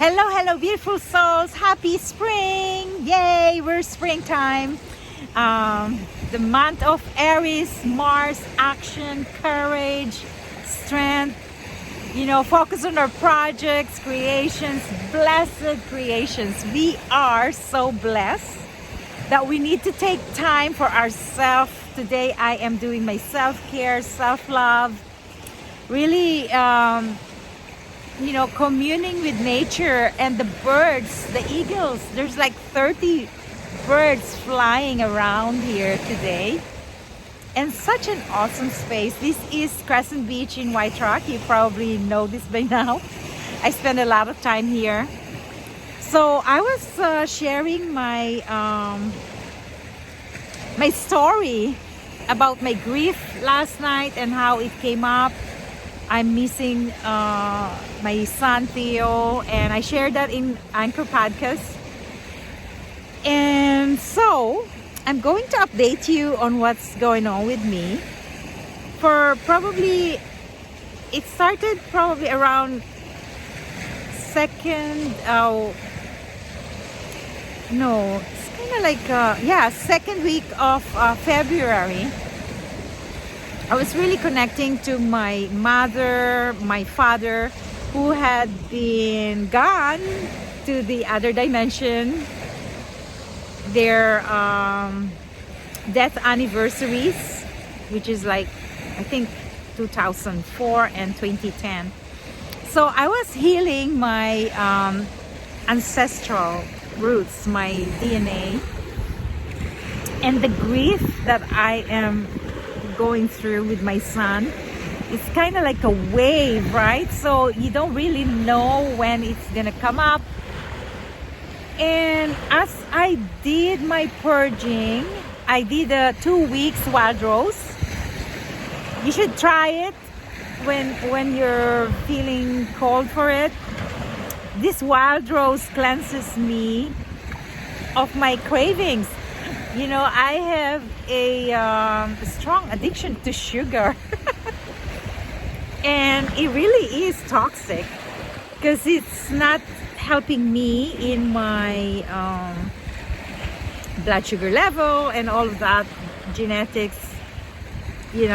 Hello, hello, beautiful souls. Happy spring. Yay, we're springtime. The month of Aries, Mars, action, courage, strength. Focus on our projects, creations, blessed creations. We are so blessed that we need to take time for ourselves. Today I am doing my self-care, self-love. Really, communing with nature and the birds, the eagles. There's like 30 birds flying around here today. And such an awesome space. This is Crescent Beach in White Rock. You probably know this by now. I spend a lot of time here. So I was sharing my my story about my grief last night and how it came up. I'm missing my son Theo, and I shared that in Anchor Podcast. And so I'm going to update you on what's going on with me. For probably, it started probably around second week of February. I was really connecting to my mother, my father, who had been gone to the other dimension. Their death anniversaries, which is like, I think 2004 and 2010. So I was healing my ancestral roots, my DNA, and the grief that I am going through with my son. It's kind of like a wave, right? So you don't really know when it's gonna come up. And as I did my purging, I did a 2 weeks wild rose. You should try it when you're feeling cold for it. This wild rose cleanses me of my cravings. I have a strong addiction to sugar. And it really is toxic because it's not helping me in my blood sugar level and all of that genetics. We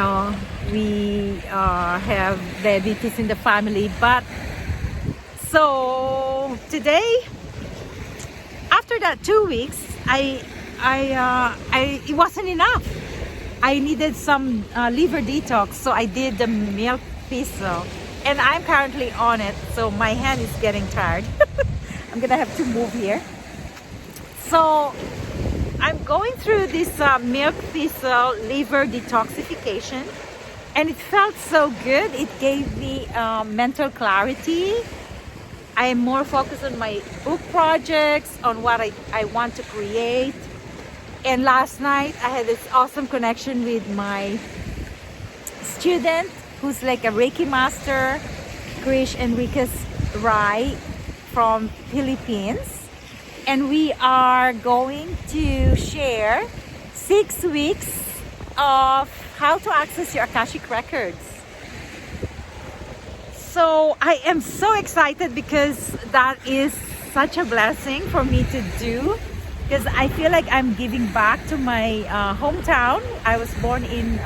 have diabetes in the family. But so today, after that 2 weeks, it wasn't enough. I needed some liver detox, so I did the milk thistle, and I'm currently on it. So my hand is getting tired. I'm gonna have to move here. So I'm going through this milk thistle liver detoxification, and it felt so good. It gave me mental clarity. I am more focused on my book projects, on what I want to create. And last night I had this awesome connection with my student who's like a Reiki master, Krish Enriquez Rai from Philippines. And we are going to share 6 weeks of how to access your Akashic records. So I am so excited because that is such a blessing for me to do, because I feel like I'm giving back to my hometown. I was born in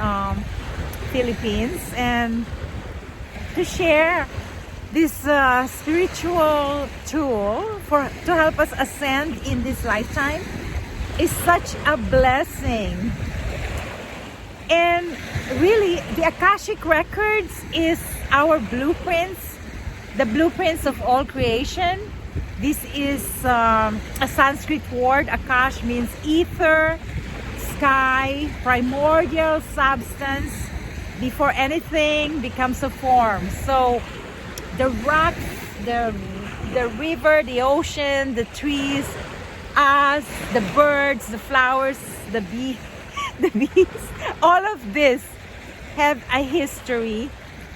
Philippines, and to share this spiritual tool to help us ascend in this lifetime is such a blessing. And really, the Akashic records is our blueprints, the blueprints of all creation. This is a Sanskrit word. Akash means ether, sky, primordial substance before anything becomes a form. So the rocks, the river, the ocean, the trees, us, the birds, the flowers, the bees, all of this have a history,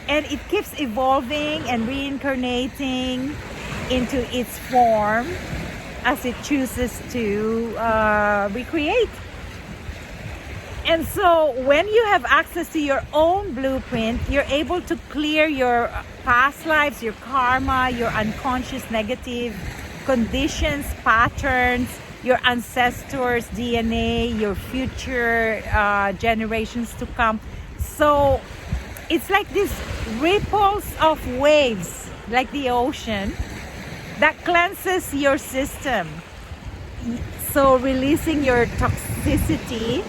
and it keeps evolving and reincarnating into its form as it chooses to recreate. And so when you have access to your own blueprint, you're able to clear your past lives, your karma, your unconscious negative conditions, patterns, your ancestors' DNA, your future generations to come. So it's like these ripples of waves, like the ocean, that cleanses your system. So releasing your toxicity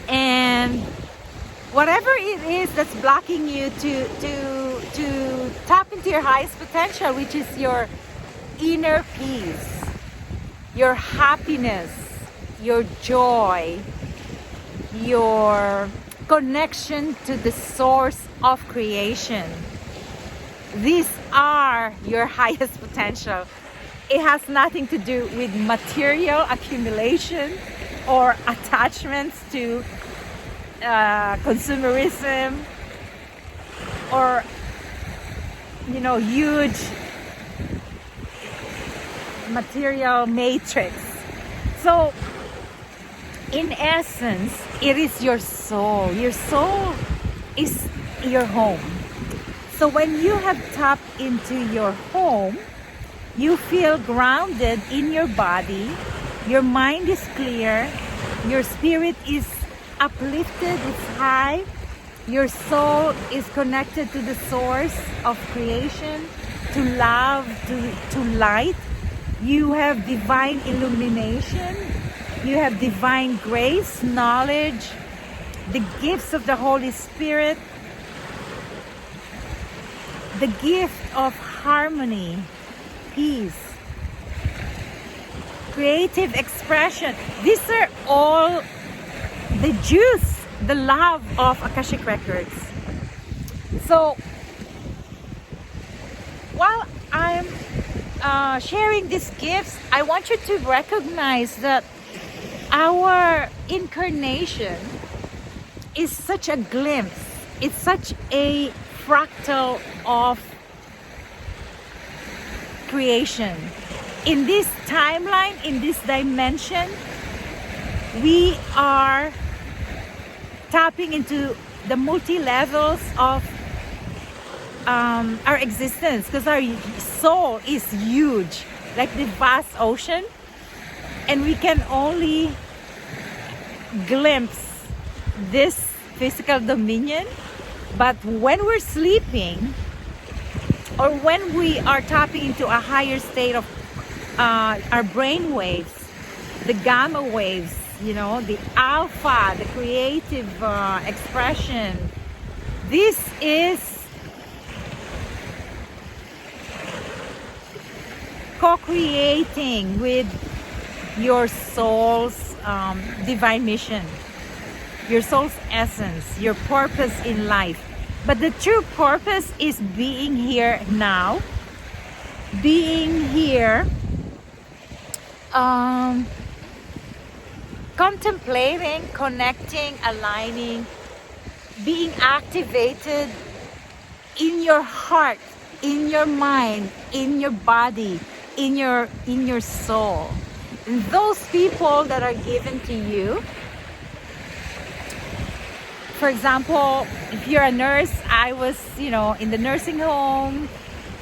and whatever it is that's blocking you to tap into your highest potential, which is your inner peace, your happiness, your joy, your connection to the source of creation. These are your highest potential. It has nothing to do with material accumulation or attachments to consumerism or, you know, huge material matrix. So in essence, it is your soul. Your soul is your home. So when you have tapped into your home, you feel grounded in your body, your mind is clear, your spirit is uplifted, it's high, your soul is connected to the source of creation, to love, to light. You have divine illumination, you have divine grace, knowledge, the gifts of the Holy Spirit, the gift of harmony, peace, creative expression. These are all the juice, the love of Akashic Records. So while I'm sharing these gifts, I want you to recognize that our incarnation is such a glimpse, it's such a fractal of creation. In this timeline, in this dimension, we are tapping into the multi-levels of our existence, because our soul is huge, like the vast ocean, and we can only glimpse this physical dominion. But when we're sleeping, or when we are tapping into a higher state of our brain waves, the gamma waves, you know, the alpha, the creative expression, this is co-creating with your soul's divine mission, your soul's essence, your purpose in life. But the true purpose is being here now, being here, contemplating, connecting, aligning, being activated in your heart, in your mind, in your body, in your soul. And those people that are given to you, for example, if you're a nurse, I was, you know, in the nursing home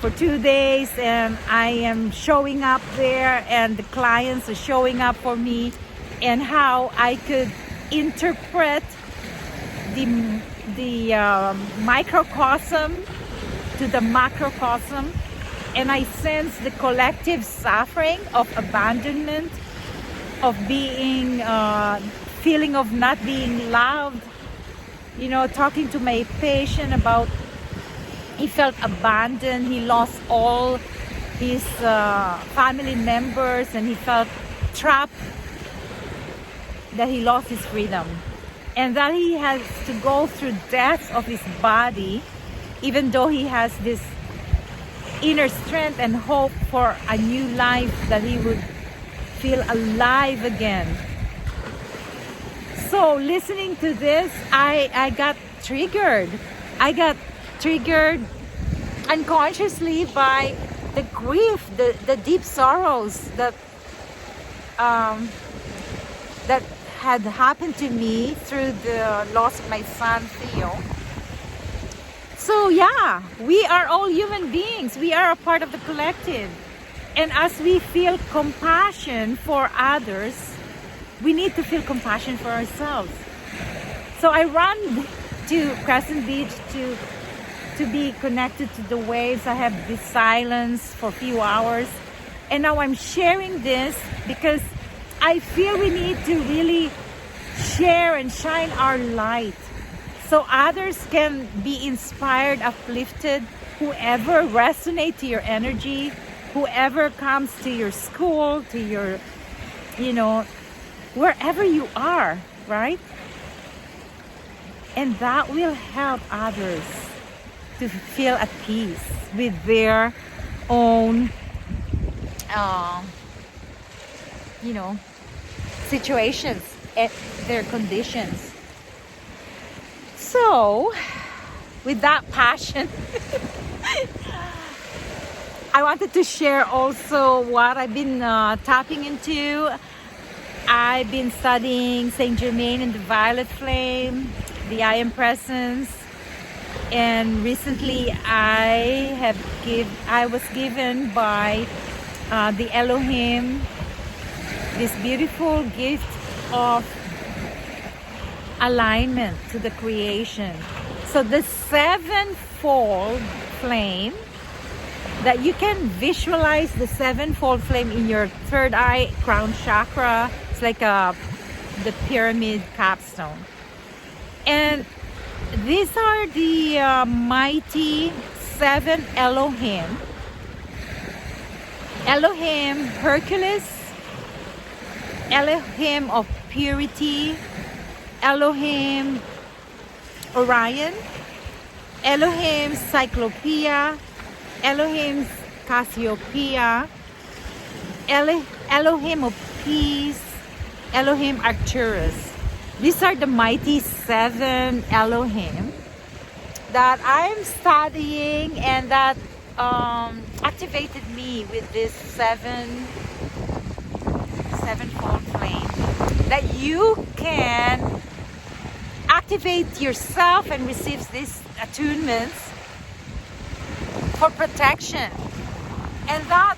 for 2 days, and I am showing up there, and the clients are showing up for me, and how I could interpret the microcosm to the macrocosm, and I sense the collective suffering of abandonment, of being feeling of not being loved. You know, talking to my patient about, he felt abandoned, he lost all his family members, and he felt trapped, that he lost his freedom, and that he has to go through death of his body, even though he has this inner strength and hope for a new life, that he would feel alive again. So listening to this, I got triggered. I got triggered unconsciously by the grief, the deep sorrows that had happened to me through the loss of my son Theo. So yeah, we are all human beings. We are a part of the collective. And as we feel compassion for others, we need to feel compassion for ourselves. So I run to Crescent Beach to be connected to the waves. I have this silence for a few hours. And now I'm sharing this because I feel we need to really share and shine our light so others can be inspired, uplifted, whoever resonates to your energy, whoever comes to your school, to your, wherever you are, right? And that will help others to feel at peace with their own, situations, their conditions. So, with that passion, I wanted to share also what I've been tapping into. I've been studying Saint Germain and the Violet Flame, the I Am Presence, and recently I was given by the Elohim this beautiful gift of alignment to the creation. So the sevenfold flame, that you can visualize the sevenfold flame in your third eye, crown chakra. It's like the pyramid capstone. And these are the mighty seven Elohim. Elohim Hercules, Elohim of purity, Elohim Orion, Elohim Cyclopeia, Elohim Cassiopeia, Elohim of peace, Elohim Arcturus. These are the mighty seven Elohim that I'm studying, and that activated me with this sevenfold flame, that you can activate yourself and receive these attunements for protection, and that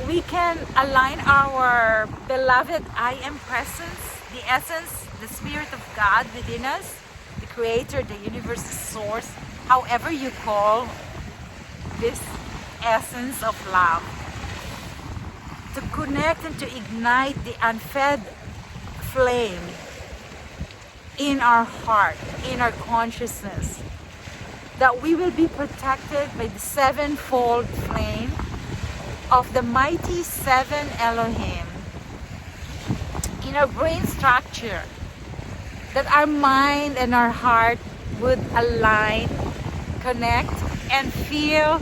we can align our beloved I Am Presence, the essence, the Spirit of God within us, the Creator, the universe, the source, however you call this essence of love, to connect and to ignite the unfed flame in our heart, in our consciousness, that we will be protected by the sevenfold flame of the mighty seven Elohim in our brain structure, that our mind and our heart would align, connect, and feel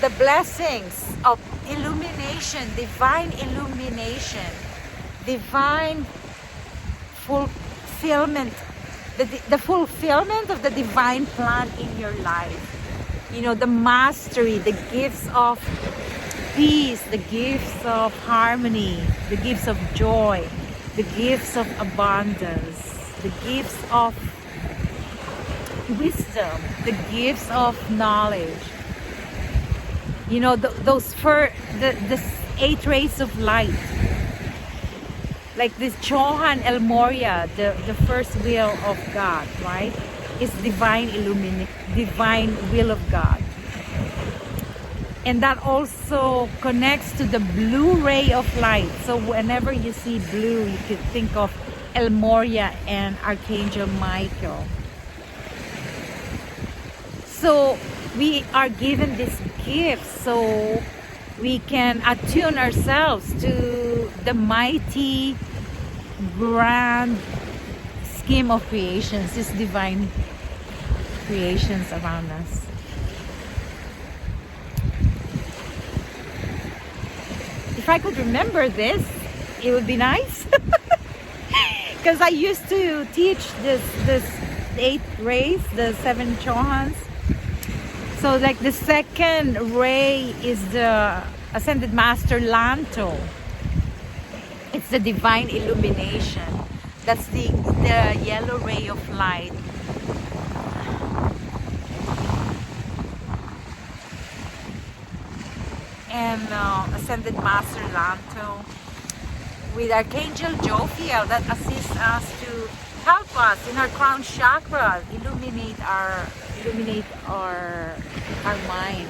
the blessings of illumination, divine illumination, divine fulfillment, the fulfillment of the divine plan in your life. The mastery, the gifts of peace, the gifts of harmony, the gifts of joy, the gifts of abundance, the gifts of wisdom, the gifts of knowledge. The 8 rays of light, like this Chohan El Moria, the first will of God, right? Is divine will of God. And that also connects to the blue ray of light. So whenever you see blue, you could think of El Moria and Archangel Michael. So we are given this gift so we can attune ourselves to the mighty, grand scheme of creations, these divine creations around us. If I could remember this, it would be nice. Because I used to teach this 8 rays, the 7 Chohans. So like the second ray is the Ascended Master Lanto. It's the divine illumination. That's the yellow ray of light. And Ascended Master Lanto with Archangel Jophiel that assists us to help us in our crown chakra, illuminate our mind,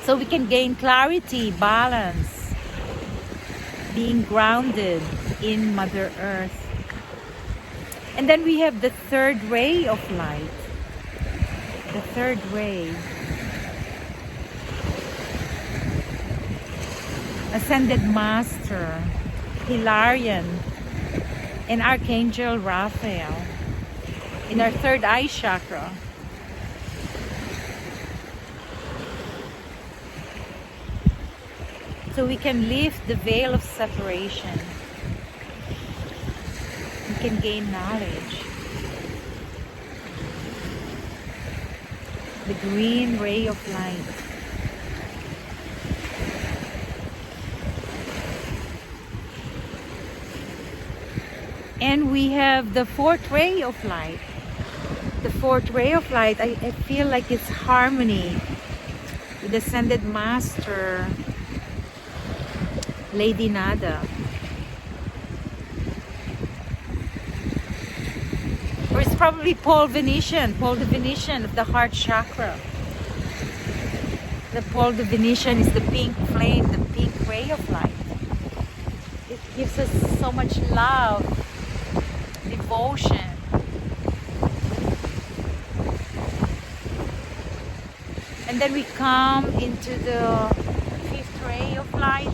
so we can gain clarity, balance, being grounded in Mother Earth. And then we have the third ray of light. The third ray. Ascended Master Hilarion and Archangel Raphael in our third eye chakra. So we can lift the veil of separation. We can gain knowledge. The green ray of light. And we have the fourth ray of light. The fourth ray of light, I feel like it's harmony with Ascended Master Lady Nada. Or it's probably Paul the Venetian of the heart chakra. The Paul the Venetian is the pink flame, the pink ray of light. It gives us so much love, devotion. And then we come into the fifth ray of light.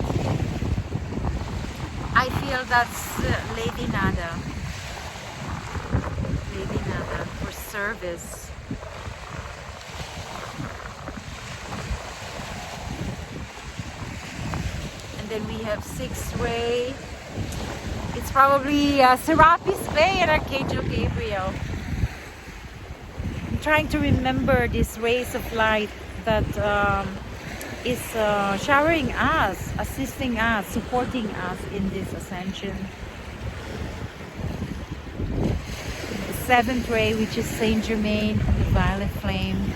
I feel that's Lady Nada. Lady Nada for service. And then we have sixth ray. It's probably Serapis Bey and Archangel Gabriel. I'm trying to remember these rays of light that is showering us, assisting us, supporting us in this ascension. The seventh ray, which is Saint Germain, the violet flame,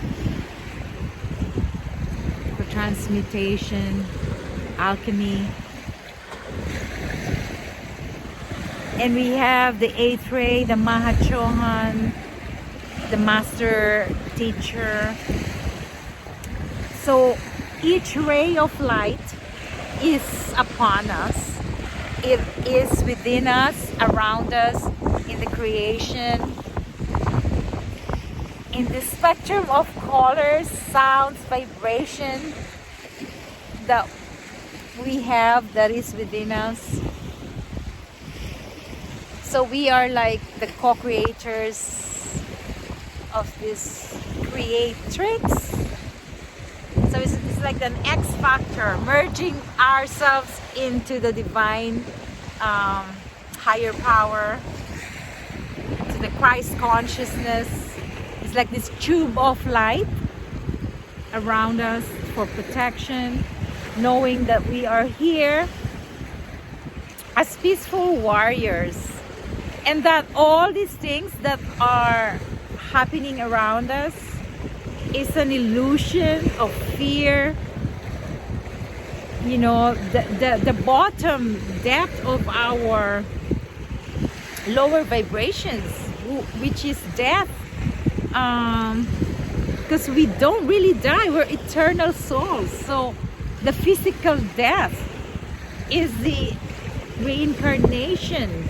for transmutation, alchemy. And we have the eighth ray, the Mahachohan, the master teacher. So each ray of light is upon us. It is within us, around us, in the creation, in the spectrum of colors, sounds, vibration that we have, that is within us. So we are like the co-creators of this creatrix. So it's like an X factor, merging ourselves into the divine higher power, to the Christ consciousness. It's like this tube of light around us for protection, knowing that we are here as peaceful warriors. And that all these things that are happening around us is an illusion of fear. You know, the bottom depth of our lower vibrations, which is death. Because we don't really die, we're eternal souls. So the physical death is the reincarnation,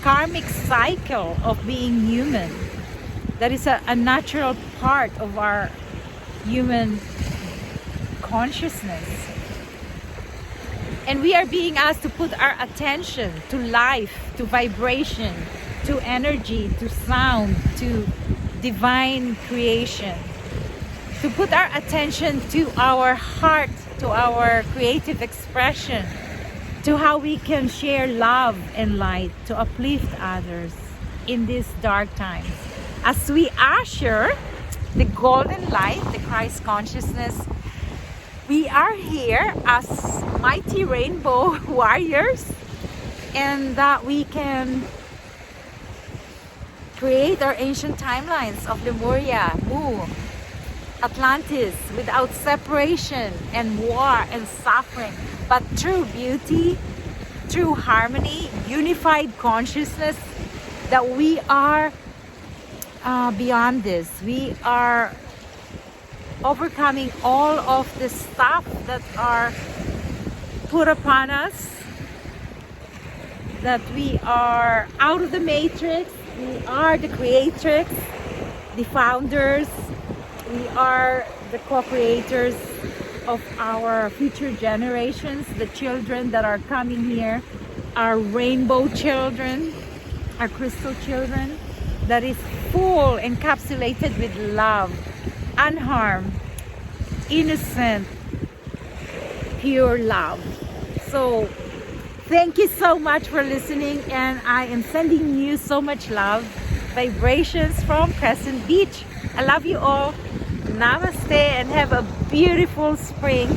karmic cycle of being human. That is a natural part of our human consciousness. And we are being asked to put our attention to life, to vibration, to energy, to sound, to divine creation. To put our attention to our heart, to our creative expression, to how we can share love and light to uplift others in these dark times. As we usher the golden light, the Christ consciousness, we are here as mighty rainbow warriors and that we can create our ancient timelines of Lemuria, Mu, Atlantis, without separation and war and suffering, but through beauty, through harmony, unified consciousness, that we are beyond this. We are overcoming all of the stuff that are put upon us, that we are out of the matrix. We are the creatrix, the founders. We are the co-creators of our future generations, the children that are coming here, our rainbow children, our crystal children, that is full, encapsulated with love, unharmed, innocent, pure love. So thank you so much for listening, and I am sending you so much love, vibrations from Crescent Beach. I love you all. Namaste, and have a beautiful spring.